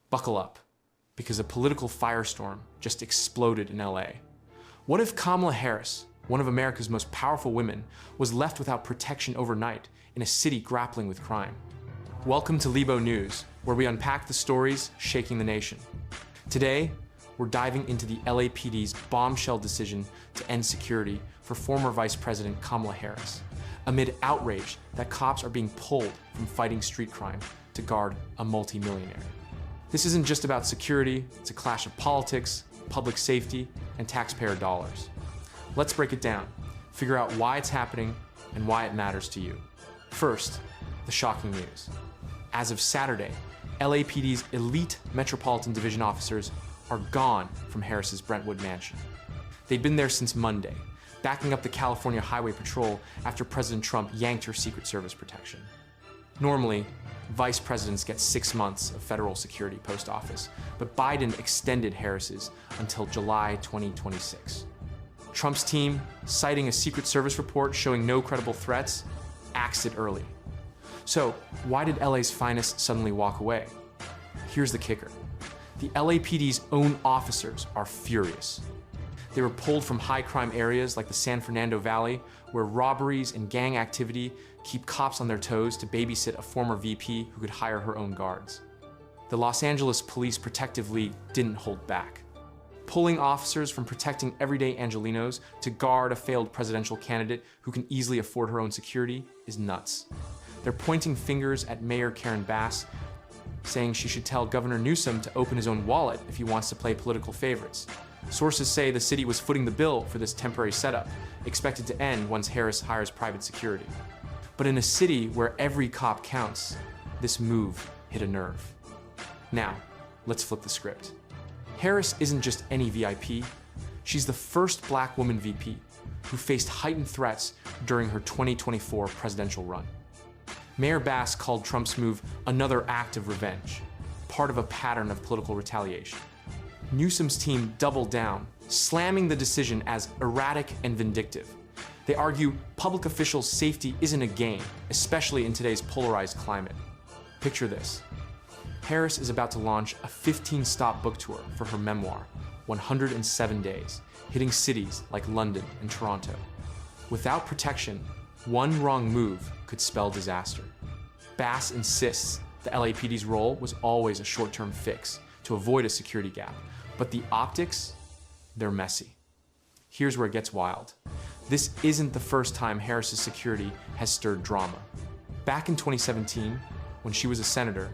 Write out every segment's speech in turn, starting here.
Buckle up, because a political firestorm just exploded in LA. What if Kamala Harris, one of America's most powerful women, was left without protection overnight in a city grappling with crime? Welcome to Libo News, where we unpack the stories shaking the nation. Today, we're diving into the LAPD's bombshell decision to end security for former Vice President Kamala Harris, amid outrage that cops are being pulled from fighting street crime to guard a multimillionaire. This isn't just about security, it's a clash of politics, public safety, and taxpayer dollars. Let's break it down, figure out why it's happening and why it matters to you. First, the shocking news. As of Saturday, LAPD's elite Metropolitan Division officers are gone from Harris's Brentwood mansion. They'd been there since Monday, backing up the California Highway Patrol after President Trump yanked her Secret Service protection. Normally, vice presidents get 6 months of federal security post-office, but Biden extended Harris's until July 2026. Trump's team, citing a Secret Service report showing no credible threats, axed it early. So, why did LA's finest suddenly walk away? Here's the kicker. The LAPD's own officers are furious. They were pulled from high-crime areas like the San Fernando Valley, where robberies and gang activity keep cops on their toes to babysit a former VP who could hire her own guards. The Los Angeles Police Protective League didn't hold back. Pulling officers from protecting everyday Angelenos to guard a failed presidential candidate who can easily afford her own security is nuts. They're pointing fingers at Mayor Karen Bass, saying she should tell Governor Newsom to open his own wallet if he wants to play political favorites. Sources say the city was footing the bill for this temporary setup, expected to end once Harris hires private security. But in a city where every cop counts, this move hit a nerve. Now, let's flip the script. Harris isn't just any VIP. She's the first black woman VP who faced heightened threats during her 2024 presidential run. Mayor Bass called Trump's move another act of revenge, part of a pattern of political retaliation. Newsom's team doubled down, slamming the decision as erratic and vindictive. They argue public officials' safety isn't a game, especially in today's polarized climate. Picture this. Harris is about to launch a 15-stop book tour for her memoir, 107 Days, hitting cities like London and Toronto. Without protection, one wrong move could spell disaster. Bass insists the LAPD's role was always a short-term fix to avoid a security gap, but the optics, they're messy. Here's where it gets wild. This isn't the first time Harris's security has stirred drama. Back in 2017, when she was a senator,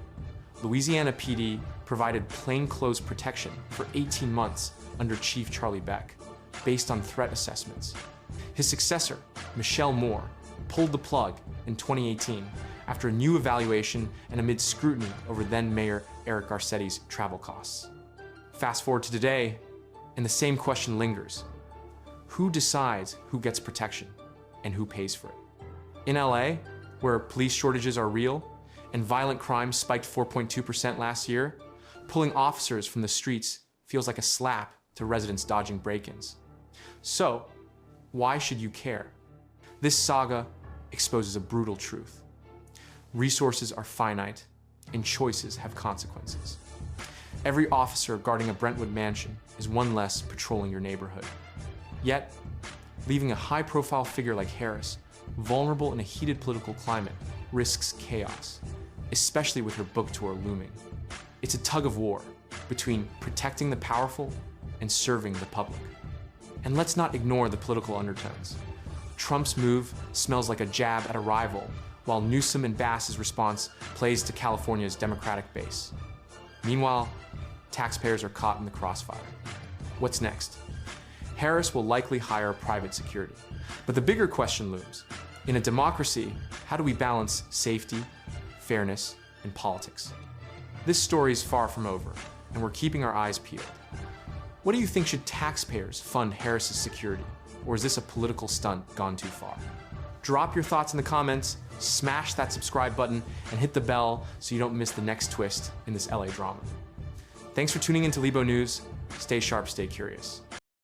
Louisiana PD provided plainclothes protection for 18 months under Chief Charlie Beck, based on threat assessments. His successor, Michelle Moore, pulled the plug in 2018 after a new evaluation and amid scrutiny over then-Mayor Eric Garcetti's travel costs. Fast forward to today, and the same question lingers. Who decides who gets protection and who pays for it? In LA, where police shortages are real and violent crime spiked 4.2% last year, pulling officers from the streets feels like a slap to residents dodging break-ins. So, why should you care? This saga exposes a brutal truth. Resources are finite, and choices have consequences. Every officer guarding a Brentwood mansion is one less patrolling your neighborhood. Yet, leaving a high-profile figure like Harris vulnerable in a heated political climate risks chaos, especially with her book tour looming. It's a tug-of-war between protecting the powerful and serving the public. And let's not ignore the political undertones. Trump's move smells like a jab at a rival, while Newsom and Bass's response plays to California's Democratic base. Meanwhile, taxpayers are caught in the crossfire. What's next? Harris will likely hire private security. But the bigger question looms. In a democracy, how do we balance safety, fairness, and politics? This story is far from over, and we're keeping our eyes peeled. What do you think, should taxpayers fund Harris's security, or is this a political stunt gone too far? Drop your thoughts in the comments, smash that subscribe button, and hit the bell so you don't miss the next twist in this LA drama. Thanks for tuning into Libo News. Stay sharp, stay curious.